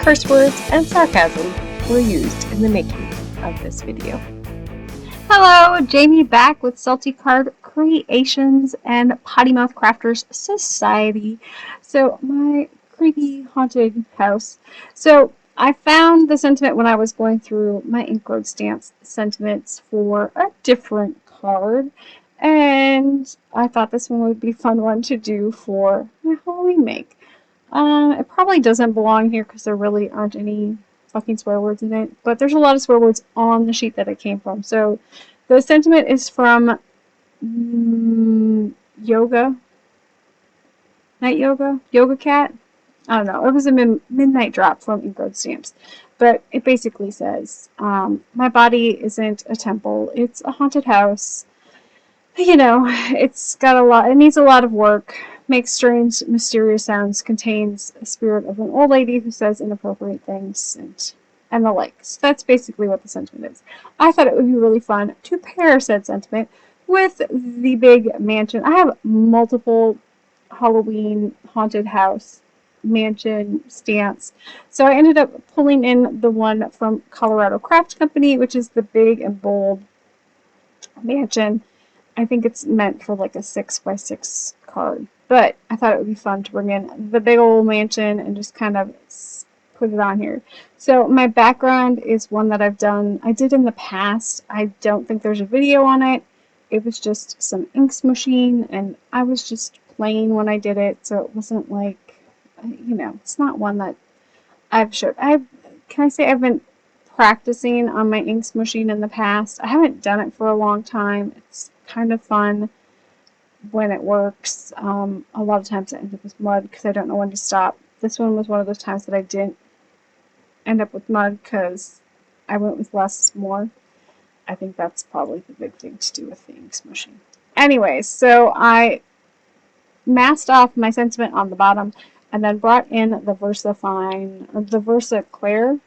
curse words and sarcasm were used in the making of this video. Hello, Jamie back with Salty Card Creations and Potty Mouth Crafters Society. So my creepy haunted house. So I found the sentiment when I was going through my ink road stamps sentiments for a different card. And I thought this one would be a fun one to do for my Halloween make. It probably doesn't belong here because there really aren't any fucking swear words in it. But there's a lot of swear words on the sheet that it came from. So the sentiment is from Yoga. Night Yoga? Yoga Cat? I don't know. It was a midnight drop from Ink Road Stamps. But it basically says, my body isn't a temple. It's a haunted house. You know, it's got a lot. It needs a lot of work. Makes strange, mysterious sounds. Contains a spirit of an old lady who says inappropriate things and the like. So that's basically what the sentiment is. I thought it would be really fun to pair said sentiment with the big mansion. I have multiple Halloween haunted house mansion stamps. So I ended up pulling in the one from Colorado Craft Company, which is the big and bold mansion. I think it's meant for like a 6x6 card. But I thought it would be fun to bring in the big old mansion and just kind of put it on here. So my background is one that I did in the past. I don't think there's a video on it. It was just some ink smooshing and I was just playing when I did it. So it wasn't like, you know, it's not one that I've showed. Can I say I've been practicing on my ink smooshing in the past. I haven't done it for a long time. It's kind of fun when it works. A lot of times I end up with mud because I don't know when to stop. This one was one of those times that I didn't end up with mud because I went with less is more. I think that's probably the big thing to do with the ink smooshing. Anyways, so I masked off my sentiment on the bottom and then brought in the VersaFine, or the Versa Clear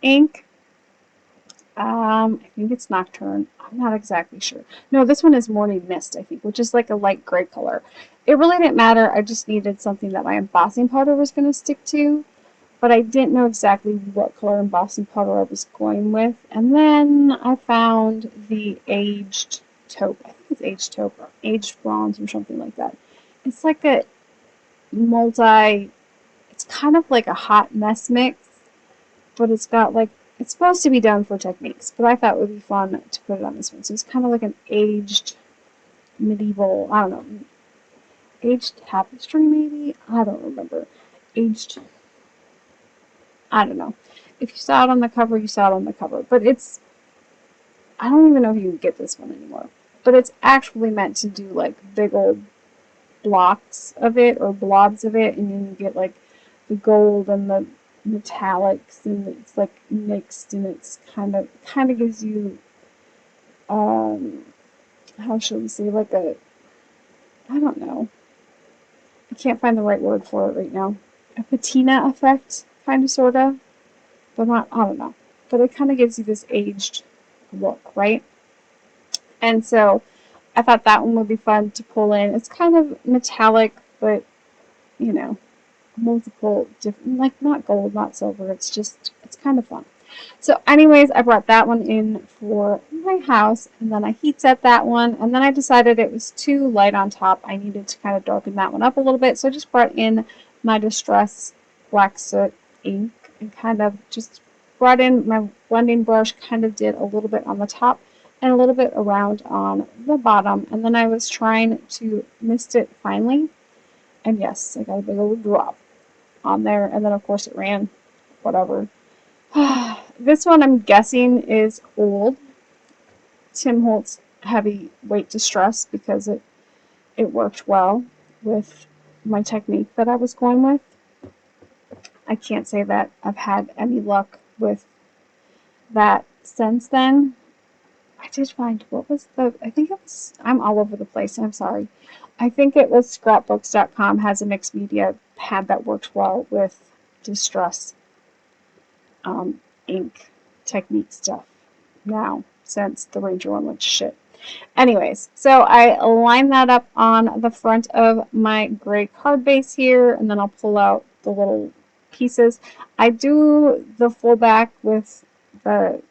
ink. I think it's Nocturne. I'm not exactly sure. No, this one is Morning Mist, I think, which is like a light gray color. It really didn't matter. I just needed something that my embossing powder was going to stick to. But I didn't know exactly what color embossing powder I was going with. And then I found the Aged Taupe. I think it's Aged Taupe or Aged Bronze or something like that. It's like a it's kind of like a hot mess mix. But it's got like, it's supposed to be done for techniques, but I thought it would be fun to put it on this one. So it's kind of like an aged medieval, I don't know, aged tapestry maybe? I don't remember. Aged, I don't know. If you saw it on the cover, you saw it on the cover. But it's, I don't even know if you can get this one anymore. But it's actually meant to do like big old blocks of it or blobs of it, and then you get like the gold and the metallics, and it's like mixed, and it's kind of gives you how should we say, like a, I don't know, I can't find the right word for it right now, a patina effect, kind of, sort of, but not, I don't know, but it kind of gives you this aged look, right? And so I thought that one would be fun to pull in. It's kind of metallic, but you know, multiple different, like not gold, not silver, it's just, it's kind of fun. So anyways, I brought that one in for my house, and then I heat set that one, and then I decided it was too light on top. I needed to kind of darken that one up a little bit, so I just brought in my Distress Black Soot ink and kind of just brought in my blending brush, kind of did a little bit on the top and a little bit around on the bottom, and then I was trying to mist it finely, and yes, I got a big old drop on there, and then of course it ran, whatever. This one I'm guessing is old Tim Holtz Heavy Weight Distress because it worked well with my technique that I was going with. I can't say that I've had any luck with that since then. I did find, what was I think it was, I'm all over the place, I'm sorry. I think it was scrapbooks.com has a mixed media pad that works well with Distress ink technique stuff now, since the Ranger one went to shit. Anyways, so I line that up on the front of my gray card base here, and then I'll pull out the little pieces. I do the full back with the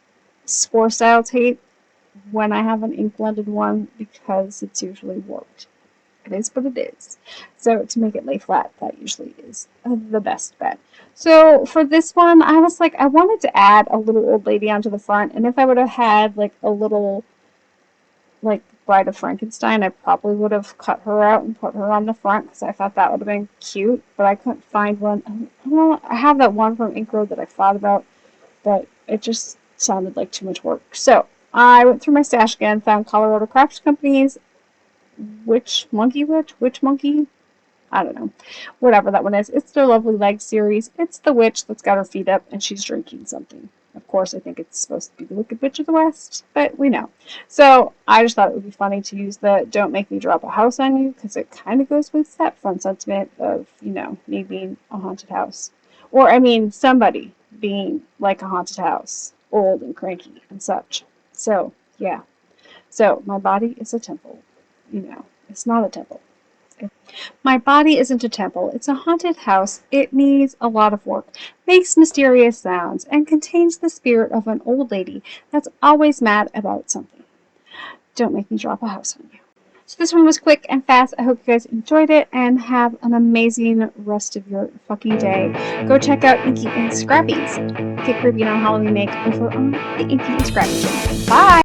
score style tape when I have an ink blended one because it's usually warped. It is what it is. So to make it lay flat, that usually is the best bet. So for this one, I was like, I wanted to add a little old lady onto the front, and if I would have had like a little like Bride of Frankenstein, I probably would have cut her out and put her on the front because I thought that would have been cute, but I couldn't find one. I don't know, I have that one from Ink Road that I thought about, but it just sounded like too much work. So I went through my stash again, found Colorado Crafts Company's Witch Monkey? I don't know. Whatever that one is. It's their Lovely Legs series. It's the witch that's got her feet up and she's drinking something. Of course, I think it's supposed to be the Wicked Witch of the West, but we know. So I just thought it would be funny to use the Don't Make Me Drop a House on You because it kind of goes with that fun sentiment of, you know, me being a haunted house. Or, I mean, somebody being like a haunted house, old and cranky and such. So, yeah. So, my body is a temple. You know, it's not a temple. My body isn't a temple. It's a haunted house. It needs a lot of work, makes mysterious sounds, and contains the spirit of an old lady that's always mad about something. Don't make me drop a house on you. So this one was quick and fast. I hope you guys enjoyed it and have an amazing rest of your fucking day. Go check out Inky and Scrappy's Get Creepy on Halloween makeover on the Inky and Scrappy channel. Bye!